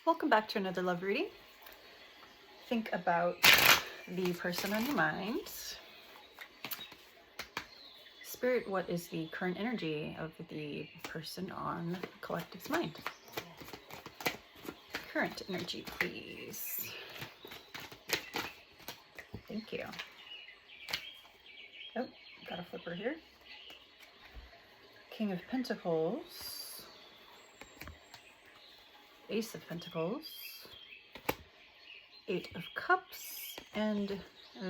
Welcome back to another love reading. Think about the person on your mind. Spirit, what is the current energy of the person on the collective's mind? Current energy, please. Thank you. Oh, got a flipper here. King of Pentacles. Ace of Pentacles. Eight of Cups. And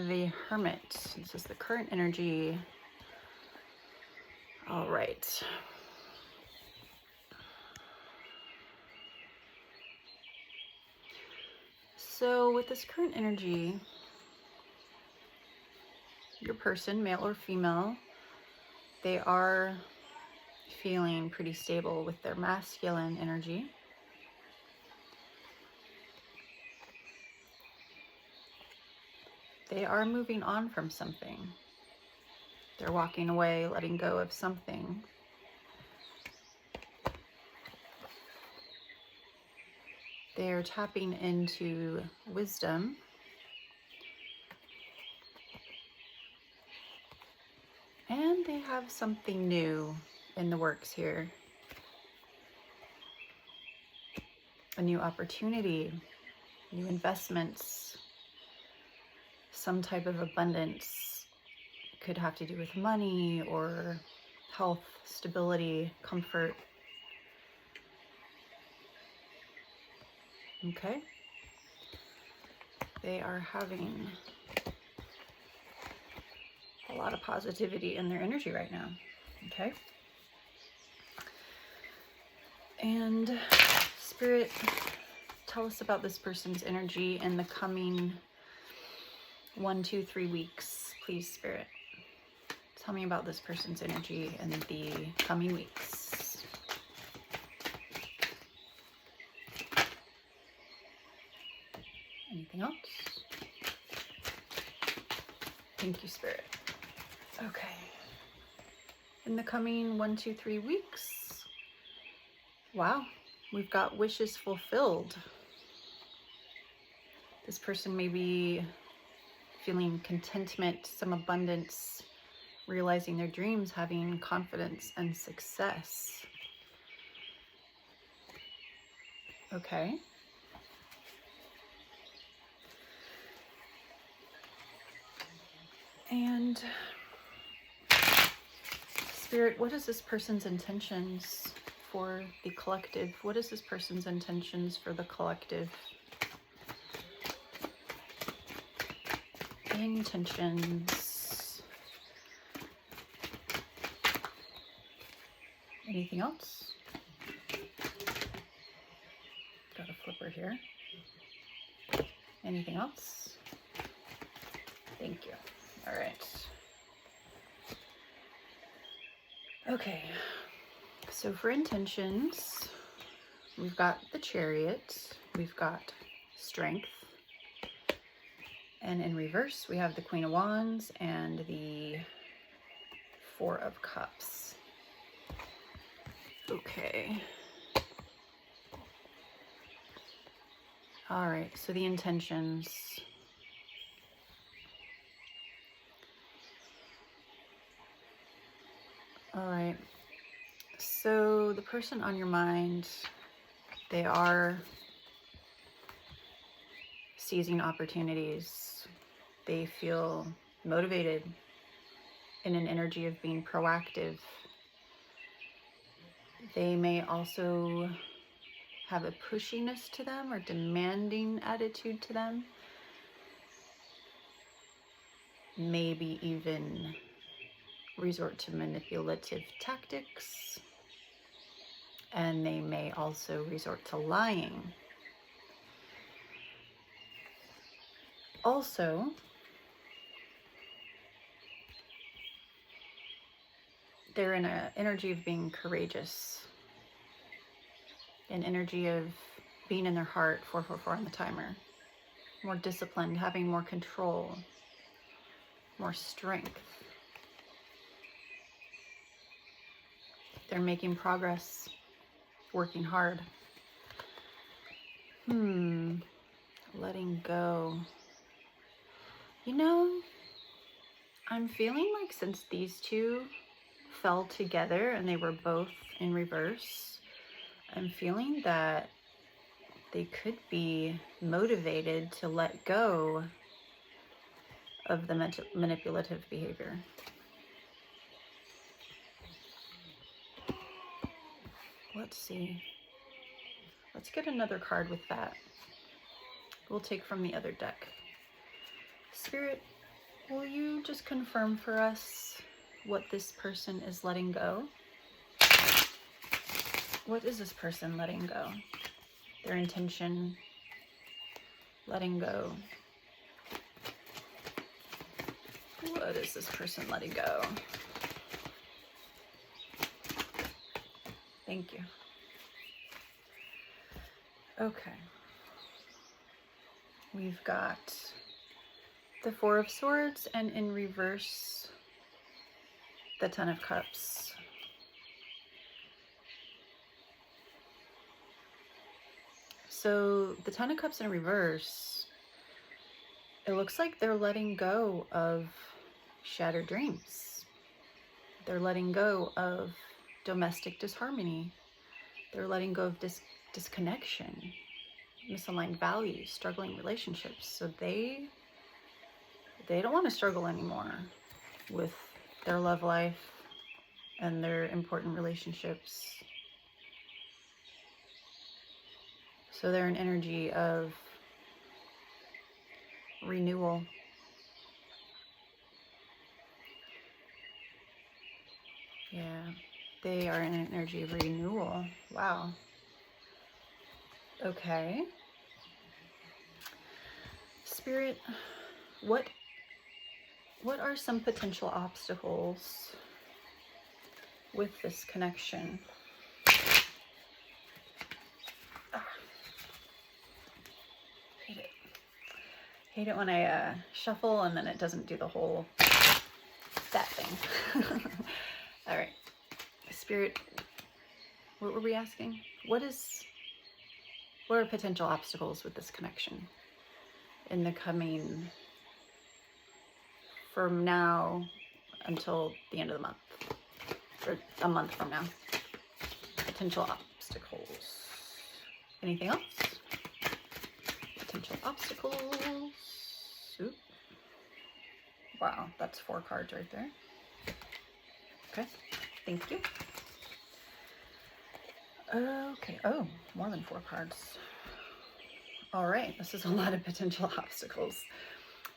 the Hermit. This is the current energy. All right. So with this current energy, your person, male or female, they are feeling pretty stable with their masculine energy. They are moving on from something. They're walking away, letting go of something. They're tapping into wisdom. And they have something new in the works here. A new opportunity, new investments, some type of abundance. Could have to do with money or health, stability, comfort. Okay. They are having a lot of positivity in their energy right now. Okay. And Spirit, tell us about this person's energy in the coming 1, 2, 3 weeks, please, Spirit. Tell me about this person's energy in the coming weeks. Anything else? Thank you, Spirit. Okay. In the coming 1, 2, 3 weeks, wow, we've got wishes fulfilled. This person may be feeling contentment, some abundance, realizing their dreams, having confidence and success. Okay. And Spirit, what is this person's intentions for the collective? What is this person's intentions for the collective? Intentions. Anything else? Got a flipper here. Anything else? Thank you. All right. Okay. So for intentions, we've got the Chariot, we've got Strength, and in reverse, we have the Queen of Wands and the Four of Cups. Okay. All right, so the intentions. All right. So the person on your mind, they are seizing opportunities. They feel motivated in an energy of being proactive. They may also have a pushiness to them or demanding attitude to them. Maybe even resort to manipulative tactics. And they may also resort to lying. Also, they're in an energy of being courageous, an energy of being in their heart, 444 on the timer, more disciplined, having more control, more strength. They're making progress, working hard. Letting go. You know, I'm feeling like since these two fell together and they were both in reverse, I'm feeling that they could be motivated to let go of the manipulative behavior. Let's see. Let's get another card with that. We'll take from the other deck. Spirit, will you just confirm for us what this person is letting go? What is this person letting go? Their intention, letting go. What is this person letting go? Thank you. Okay. We've got the Four of Swords, and in reverse, the Ten of Cups. So the Ten of Cups in reverse, it looks like they're letting go of shattered dreams. They're letting go of domestic disharmony. They're letting go of disconnection, misaligned values, struggling relationships. So they don't want to struggle anymore with their love life and their important relationships. So they're an energy of renewal. Yeah, they are in an energy of renewal. Wow. Okay. Spirit, what are some potential obstacles with this connection? Hate it when I shuffle and then it doesn't do the whole that thing. All right, Spirit, what were we asking? What are potential obstacles with this connection in the coming, from now until the end of the month, or a month from now? Potential obstacles. Anything else? Potential obstacles. Oop. Wow, that's 4 cards right there. Okay, thank you. Okay, oh, more than 4 cards. All right, this is a lot of potential obstacles.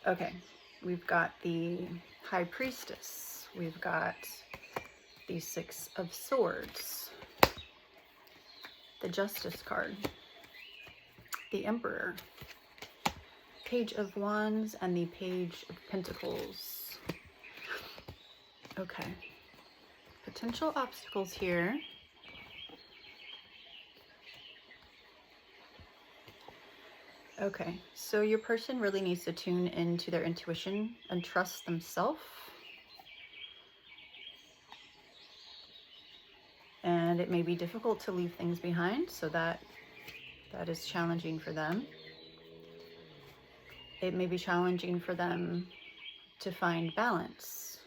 Okay, we've got the High Priestess. We've got the 6 of Swords. The Justice card. The Emperor. Page of Wands and the Page of Pentacles. Okay. Potential obstacles here. Okay, so your person really needs to tune into their intuition and trust themselves. And it may be difficult to leave things behind, so that is challenging for them. It may be challenging for them to find balance.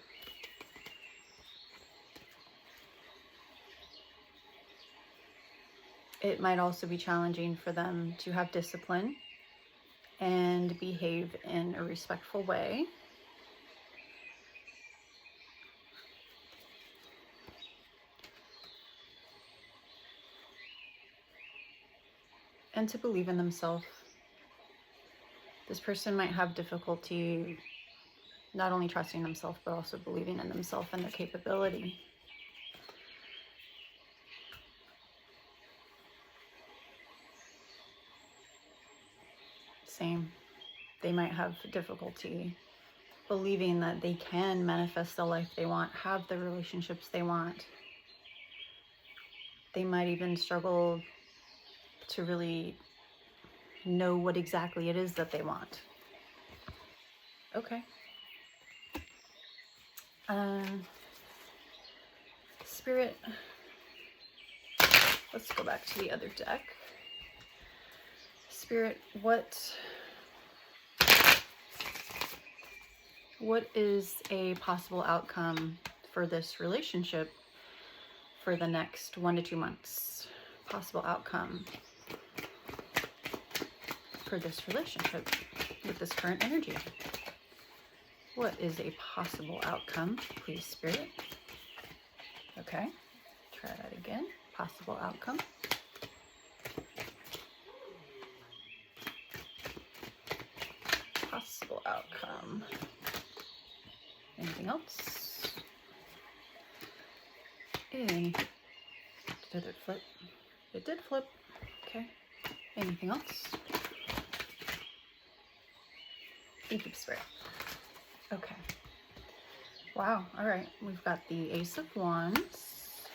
It might also be challenging for them to have discipline and behave in a respectful way. And to believe in themselves. This person might have difficulty not only trusting themselves, but also believing in themselves and their capability. Same. They might have difficulty believing that they can manifest the life they want, have the relationships they want. They might even struggle to really know what exactly it is that they want. Okay. Spirit, let's go back to the other deck. Spirit, what is a possible outcome for this relationship for the next 1 to 2 months? Possible outcome for this relationship with this current energy. What is a possible outcome, please, Spirit? Okay, try that again. Possible outcome. Possible outcome. Anything else? Did it flip? It did flip. Okay. Anything else? Thank you, Spirit. Okay. Wow. All right. We've got the Ace of Wands.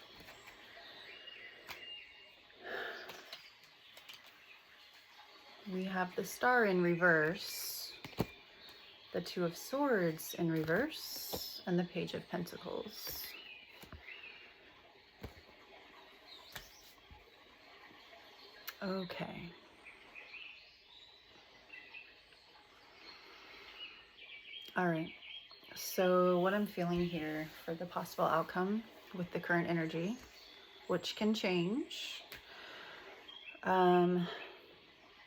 We have the Star in reverse, the Two of Swords in reverse, and the Page of Pentacles. Okay. All right. So what I'm feeling here for the possible outcome with the current energy, which can change,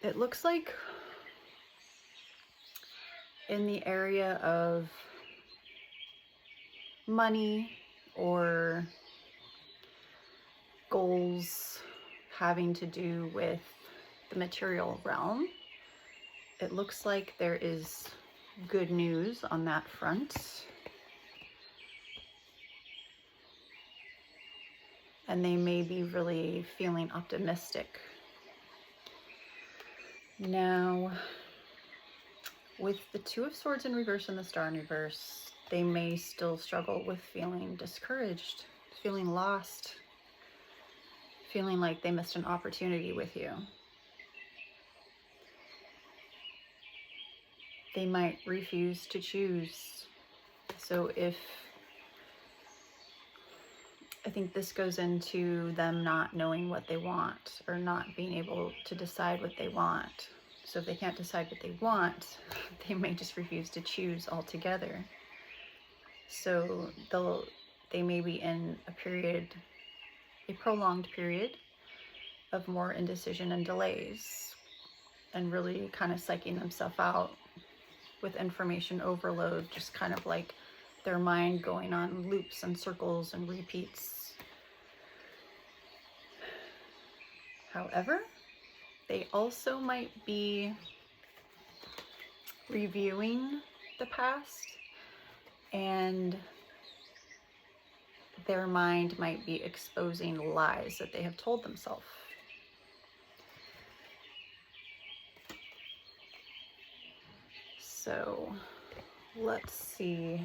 it looks like in the area of money or goals having to do with the material realm, it looks like there is good news on that front. And they may be really feeling optimistic. Now, with the Two of Swords in reverse and the Star in reverse, they may still struggle with feeling discouraged, feeling lost, feeling like they missed an opportunity with you. They might refuse to choose. So I think this goes into them not knowing what they want or not being able to decide what they want. So if they can't decide what they want, they may just refuse to choose altogether. So they may be in a prolonged period of more indecision and delays, and really kind of psyching themselves out with information overload, just kind of like their mind going on loops and circles and repeats. However, they also might be reviewing the past, and their mind might be exposing lies that they have told themselves. So let's see.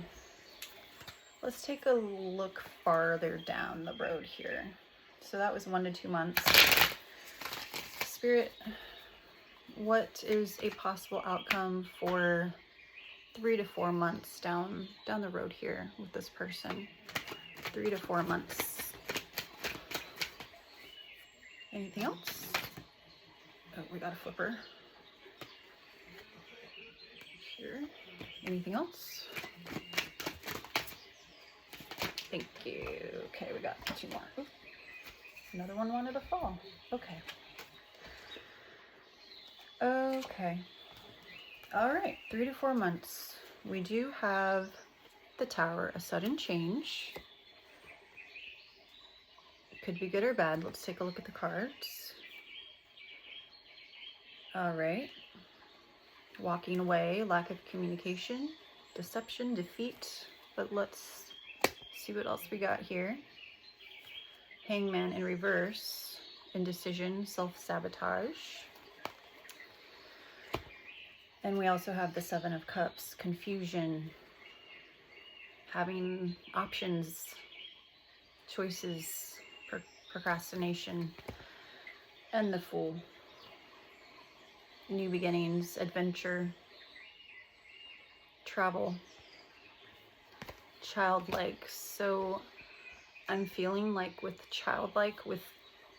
Let's take a look farther down the road here. So that was 1 to 2 months. Spirit, what is a possible outcome for 3 to 4 months down the road here with this person? 3 to 4 months. Anything else? Oh, we got a flipper. Here. Anything else? Thank you. Okay, we got 2 more. Ooh, another one wanted to fall. Okay. Okay. All right, 3 to 4 months. We do have the Tower, a sudden change. It could be good or bad. Let's take a look at the cards. All right. Walking away, lack of communication, deception, defeat. But let's see what else we got here. Hangman in reverse, indecision, self-sabotage. And we also have the Seven of Cups, confusion, having options, choices, procrastination, and the Fool. New beginnings, adventure, travel, childlike. So I'm feeling like with childlike with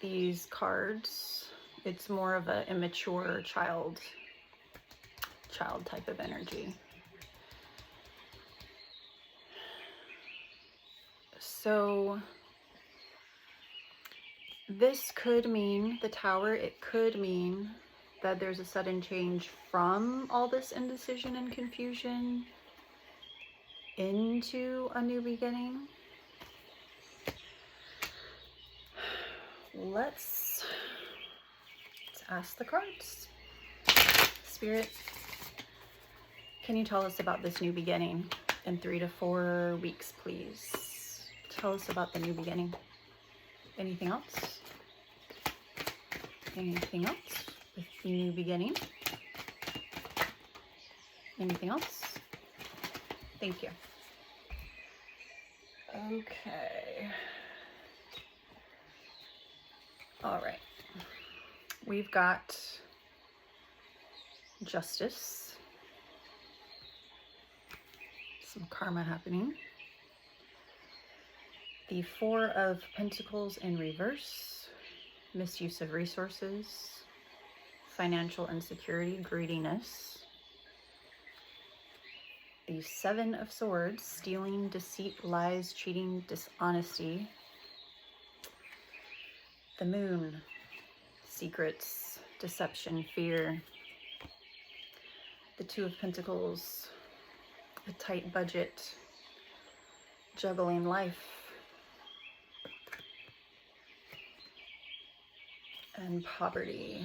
these cards, It's more of an immature child type of energy. So this could mean, the Tower, it could mean that there's a sudden change from all this indecision and confusion into a new beginning. Let's ask the cards. Spirit, can you tell us about this new beginning in 3 to 4 weeks, please? Tell us about the new beginning. Anything else? Anything else with the new beginning? Anything else? Thank you. Okay. All right. We've got justice. Some karma happening. The 4 of Pentacles in reverse. Misuse of resources. Financial insecurity, greediness. The 7 of Swords, stealing, deceit, lies, cheating, dishonesty. The Moon, secrets, deception, fear. The 2 of Pentacles, a tight budget, juggling life. And poverty,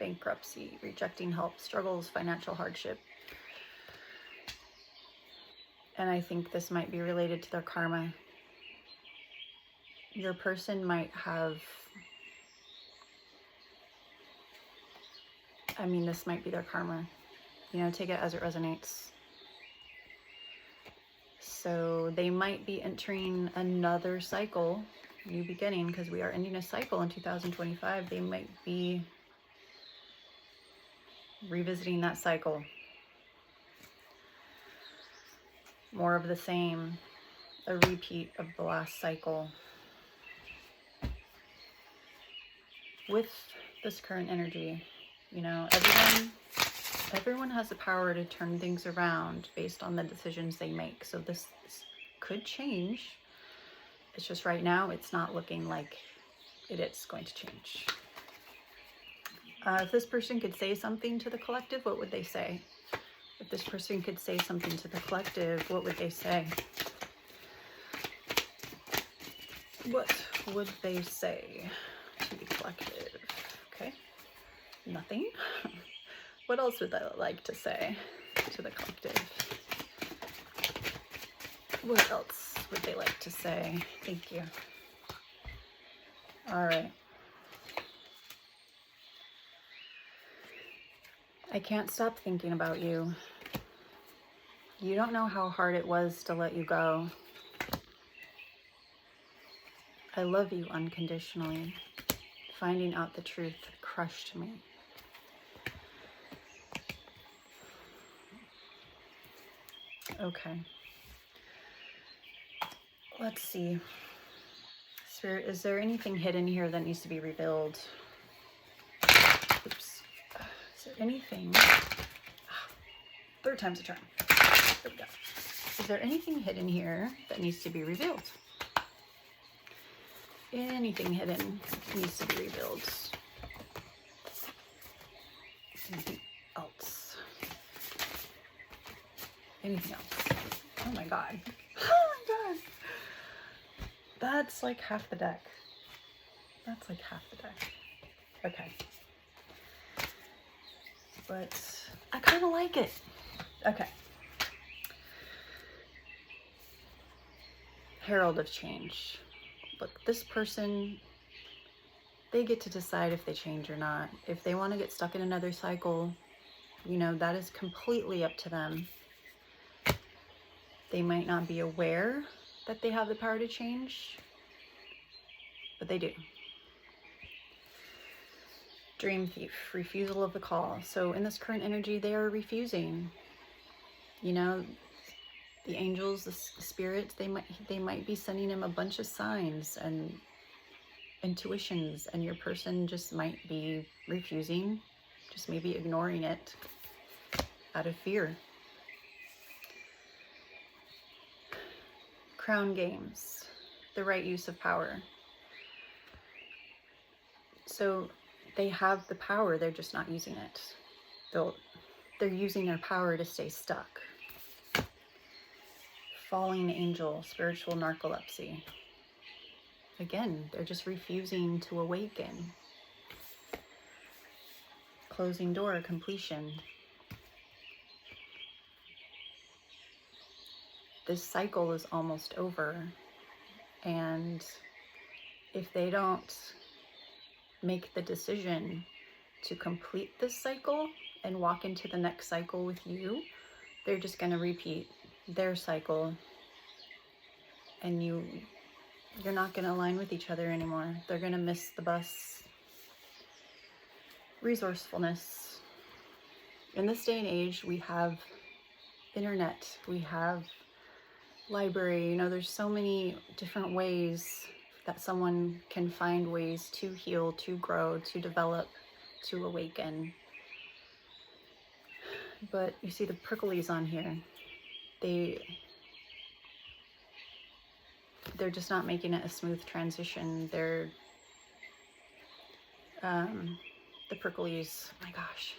bankruptcy, rejecting help, struggles, financial hardship. And I think this might be related to their karma. Your person might have, this might be their karma. You know, take it as it resonates. So they might be entering another cycle, new beginning, because we are ending a cycle in 2025. They might be revisiting that cycle. More of the same, a repeat of the last cycle. With this current energy, you know, everyone has the power to turn things around based on the decisions they make. So this could change. It's just right now, it's not looking like it is going to change. If this person could say something to the collective, what would they say? If this person could say something to the collective, what would they say? What would they say to the collective? Okay, nothing. What else would they like to say to the collective? What else would they like to say? Thank you. All right. I can't stop thinking about you. You don't know how hard it was to let you go. I love you unconditionally. Finding out the truth crushed me. Okay. Let's see. Spirit, is there anything hidden here that needs to be revealed? Oops. Is there anything? Third time's a charm. There we go. Is there anything hidden here that needs to be revealed? Anything hidden needs to be revealed. Anything else? Anything else? Oh my god. Oh my god. That's like half the deck. That's like half the deck. Okay. But I kind of like it. Okay. Herald of change. Look, this person, they get to decide if they change or not. If they want to get stuck in another cycle, you know, that is completely up to them. They might not be aware that they have the power to change, but they do. Dream thief, refusal of the call. So in this current energy, they are refusing. You know, the angels, the spirits, they might be sending him a bunch of signs and intuitions, and your person just might be refusing, just maybe ignoring it out of fear. Crown games, the right use of power. So they have the power, they're just not using it. They're using their power to stay stuck. Falling angel, spiritual narcolepsy. Again, they're just refusing to awaken. Closing door, completion. This cycle is almost over, and if they don't make the decision to complete this cycle and walk into the next cycle with you, they're just going to repeat their cycle, and you're not going to align with each other anymore. They're going to miss the bus. Resourcefulness. In this day and age, we have internet, we have library, you know, there's so many different ways that someone can find ways to heal, to grow, to develop, to awaken. But you see the pricklies on here, they're just not making it a smooth transition. They're the pricklies, oh my gosh,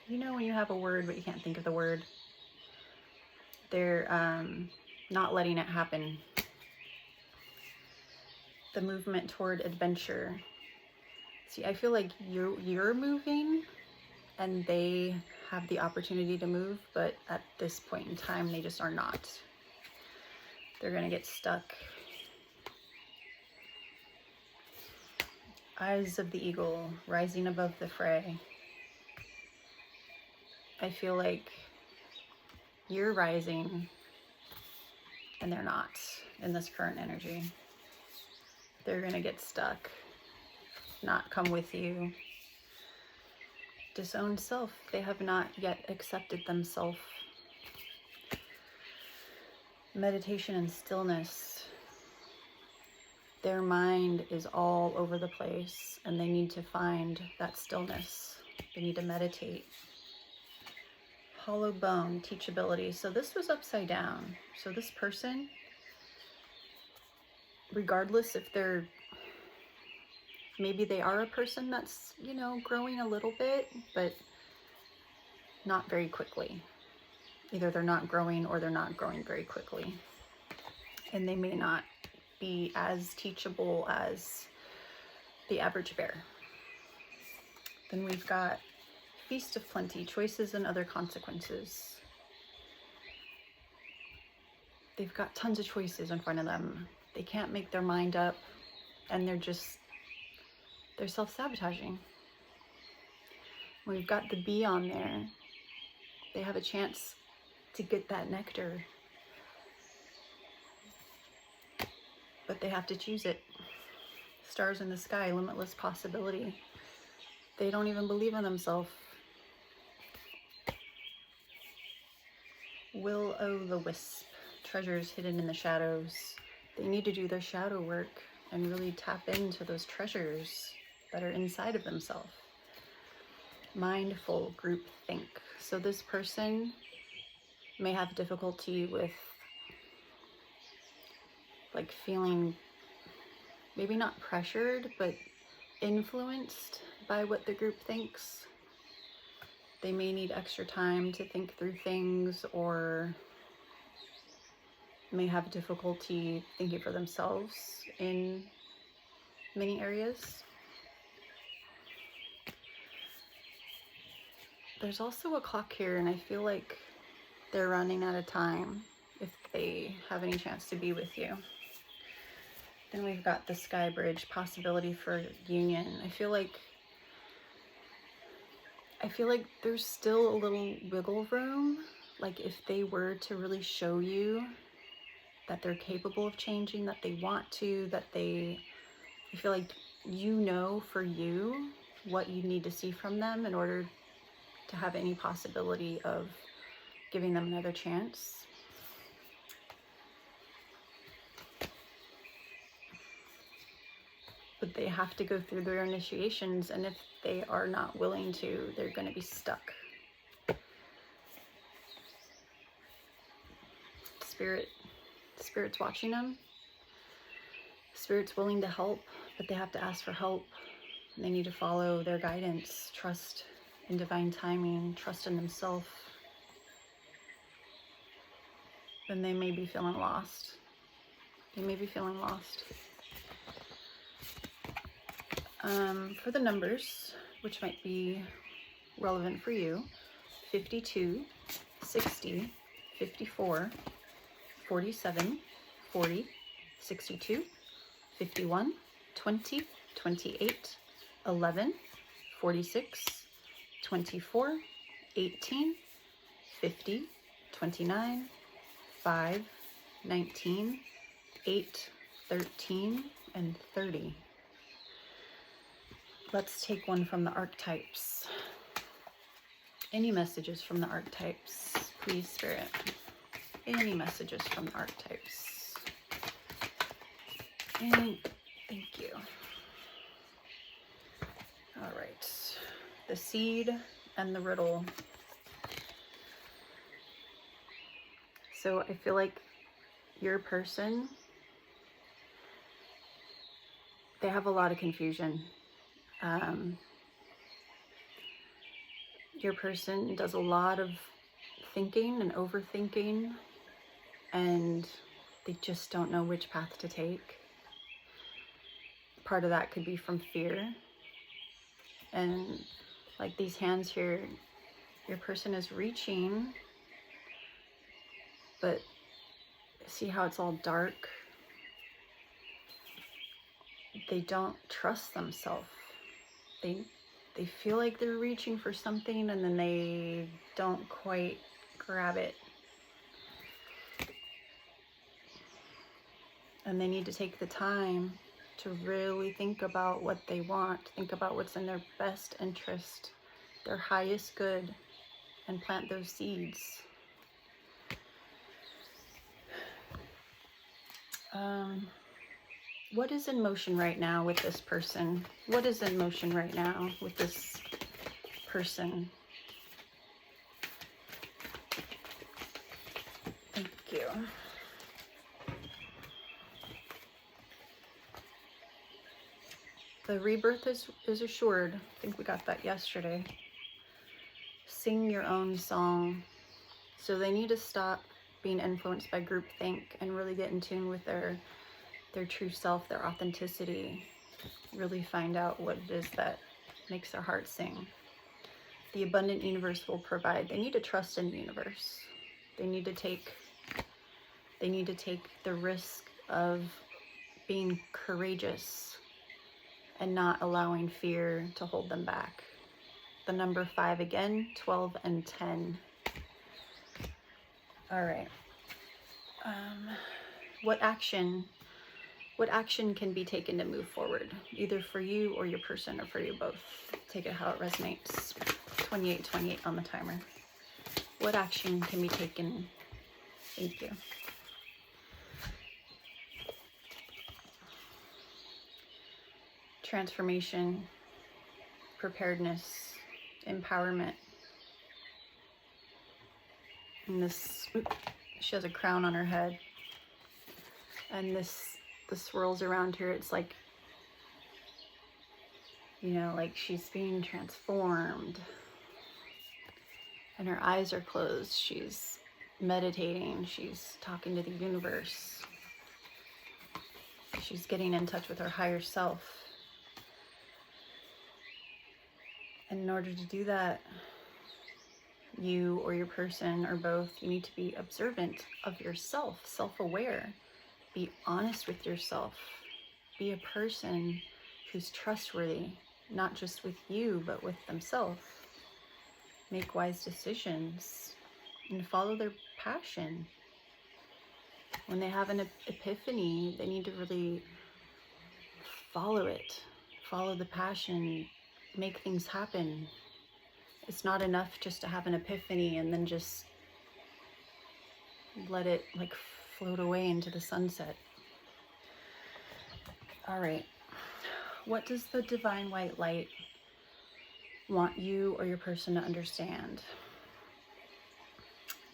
you know when you have a word but you can't think of the word, they're not letting it happen. The movement toward adventure. See, I feel like you're moving and they have the opportunity to move, but at this point in time, they just are not. They're gonna get stuck. Eyes of the eagle, rising above the fray. I feel like you're rising and they're not in this current energy. They're gonna get stuck, not come with you. Disowned self, they have not yet accepted themselves. Meditation and stillness. Their mind is all over the place and they need to find that stillness. They need to meditate. Hollow bone, teachability. So this was upside down. So this person, regardless if they're, maybe they are a person that's, you know, growing a little bit, but not very quickly. Either they're not growing or they're not growing very quickly. And they may not be as teachable as the average bear. Then we've got Feast of Plenty, choices and other consequences. They've got tons of choices in front of them. They can't make their mind up, and they're self-sabotaging. We've got the bee on there. They have a chance to get that nectar, but they have to choose it. Stars in the sky, limitless possibility. They don't even believe in themselves. Will-o'-the-wisp, treasures hidden in the shadows. They need to do their shadow work and really tap into those treasures that are inside of themselves. Mindful group think. So this person may have difficulty with like feeling maybe not pressured, but influenced by what the group thinks. They may need extra time to think through things, or may have difficulty thinking for themselves in many areas. There's also a clock here, and I feel like they're running out of time if they have any chance to be with you. Then we've got the Sky Bridge, possibility for union. I feel like there's still a little wiggle room. Like if they were to really show you that they're capable of changing, that they want to, I feel like you know for you what you need to see from them in order to have any possibility of giving them another chance. but they have to go through their initiations, and if they are not willing to, they're going to be stuck. Spirit's watching them. Spirit's willing to help, but they have to ask for help. They need to follow their guidance, trust in divine timing, trust in themselves. Then they may be feeling lost. They may be feeling lost. For the numbers, which might be relevant for you, 52, 60, 54, 47, 40, 62, 51, 20, 28, 11, 46, 24, 18, 50, 29, 5, 19, 8, 13, and 30. Let's take one from the archetypes. Any messages from the archetypes, please, Spirit. Any messages from the archetypes. And thank you. All right. The seed and the riddle. So I feel like your person, they have a lot of confusion. Your person does a lot of thinking and overthinking, and they just don't know which path to take. Part of that could be from fear. And like these hands here, your person is reaching, but see how it's all dark? They don't trust themselves. They feel like they're reaching for something, and then they don't quite grab it. And they need to take the time to really think about what they want, think about what's in their best interest, their highest good, and plant those seeds. What is in motion right now with this person? What is in motion right now with this person? Thank you. The rebirth is assured. I think we got that yesterday. Sing your own song. So they need to stop being influenced by groupthink and really get in tune with their true self, their authenticity. Really find out what it is that makes their heart sing. The abundant universe will provide. They need to trust in the universe. They need to take the risk of being courageous and not allowing fear to hold them back. The number 5 again, 12 and 10. All right. What action can be taken to move forward, either for you or your person, or for you both? Take it how it resonates. 28 on the timer. What action can be taken? Thank you. Transformation, preparedness, empowerment. And this, she has a crown on her head, and the swirls around her, it's like, you know, like she's being transformed, and her eyes are closed. She's meditating, she's talking to the universe, she's getting in touch with her higher self. And in order to do that, you or your person or both, you need to be observant of yourself, self-aware. Be honest with yourself. Be a person who's trustworthy, not just with you, but with themselves. Make wise decisions and follow their passion. When they have an epiphany, they need to really follow it. Follow the passion. Make things happen. It's not enough just to have an epiphany and then just let it like float away into the sunset. All right. What does the divine white light want you or your person to understand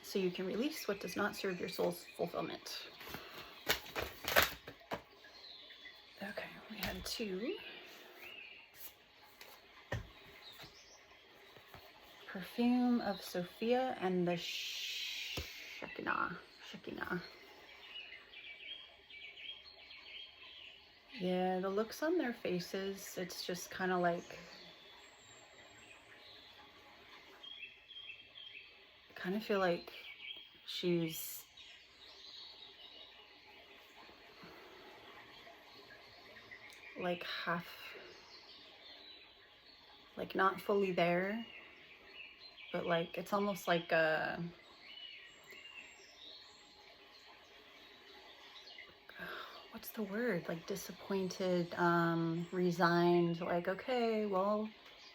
so you can release what does not serve your soul's fulfillment? Okay, we had 2. Perfume of Sophia and the Shekinah. Yeah, the looks on their faces, it's just kind of like, I kind of feel like she's like half, like not fully there, but like it's almost like a, what's the word, like disappointed, resigned, like, okay, well,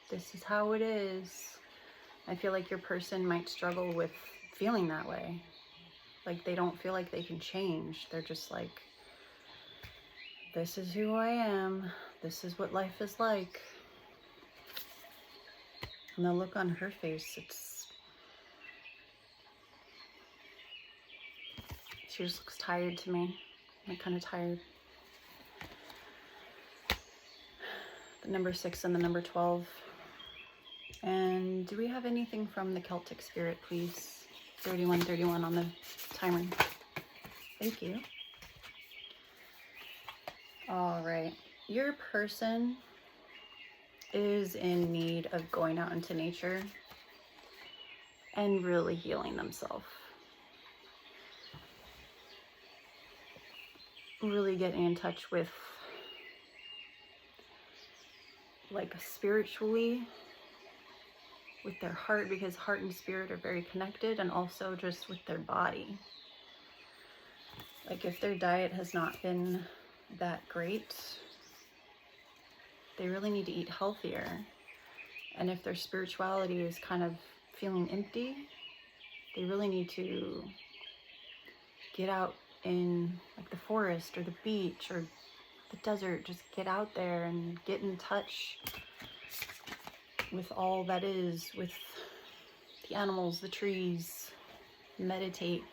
this is how it is. I feel like your person might struggle with feeling that way. Like they don't feel like they can change. They're just like, this is who I am. This is what life is like. And the look on her face, she just looks tired to me. Like kind of tired. The number 6 and the number 12. And do we have anything from the Celtic spirit, please? 3131 on the timer. Thank you. All right. Your person is in need of going out into nature and really healing themselves. Really getting in touch with, like, spiritually, with their heart, because heart and spirit are very connected, and also just with their body. Like if their diet has not been that great, they really need to eat healthier. And if their spirituality is kind of feeling empty, they really need to get out in like the forest or the beach or the desert. Just get out there and get in touch with all that is, with the animals, the trees, meditate.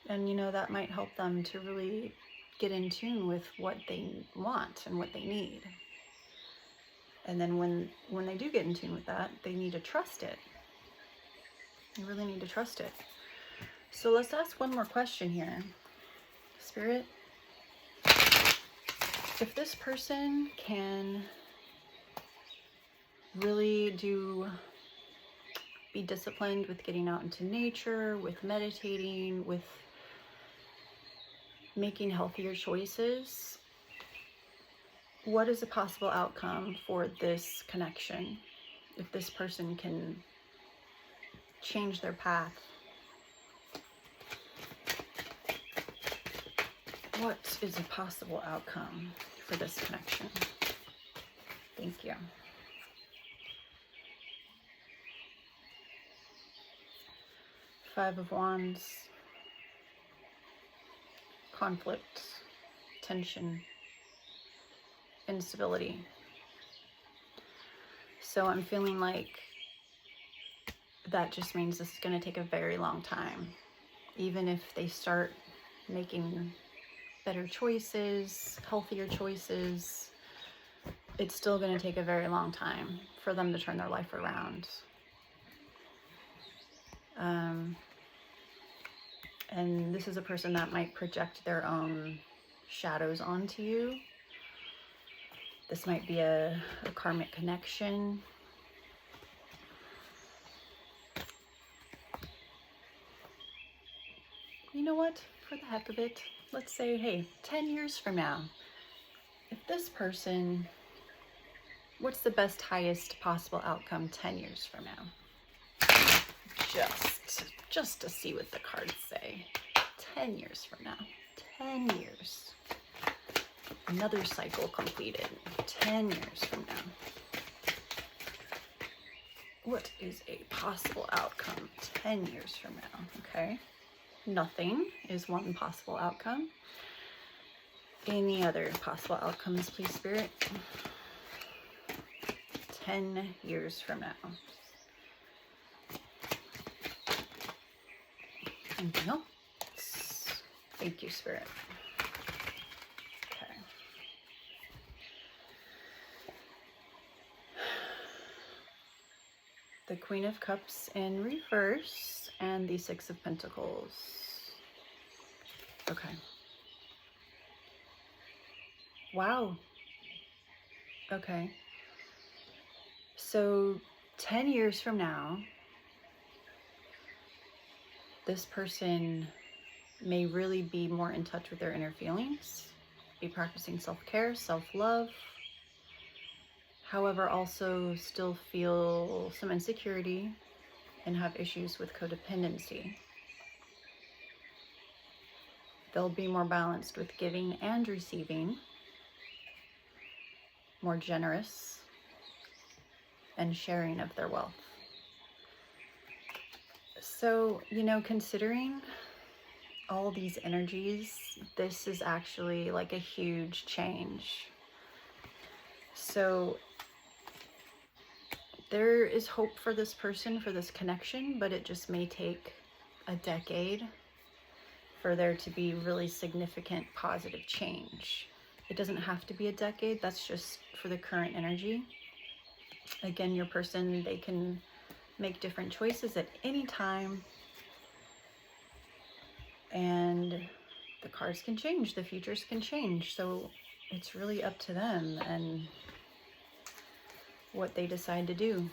And you know, that might help them to really get in tune with what they want and what they need. And then when they do get in tune with that, they need to trust it. They really need to trust it. So let's ask one more question here. Spirit, if this person can really be disciplined with getting out into nature, with meditating, with making healthier choices, what is a possible outcome for this connection? If this person can change their path, what is a possible outcome for this connection? Thank you. Five of Wands. Conflict, tension, instability. So I'm feeling like that just means this is going to take a very long time. Even if they start making better choices, healthier choices, it's still going to take a very long time for them to turn their life around. And this is a person that might project their own shadows onto you. This might be a karmic connection. You know what? For the heck of it, let's say, hey, 10 years from now, if this person, what's the best, highest possible outcome 10 years from now? Just to see what the cards say. 10 years from now. 10 years. Another cycle completed. 10 years from now. What is a possible outcome 10 years from now? Okay. Nothing is one possible outcome. Any other possible outcomes, please, Spirit? 10 years from now. Anything else? Thank you, Spirit. Okay. The Queen of Cups in reverse and the Six of Pentacles. Okay. Wow. Okay. So 10 years from now, this person may really be more in touch with their inner feelings, be practicing self-care, self-love, however, also still feel some insecurity and have issues with codependency. They'll be more balanced with giving and receiving, more generous, and sharing of their wealth. So, you know, considering all these energies, this is actually like a huge change. So there is hope for this person, for this connection, but it just may take a decade for there to be really significant positive change. It doesn't have to be a decade. That's just for the current energy. Again, your person, they can make different choices at any time, and the cards can change, the futures can change. So it's really up to them and what they decide to do.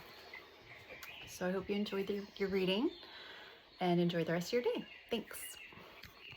So I hope you enjoyed your reading and enjoy the rest of your day. Thanks.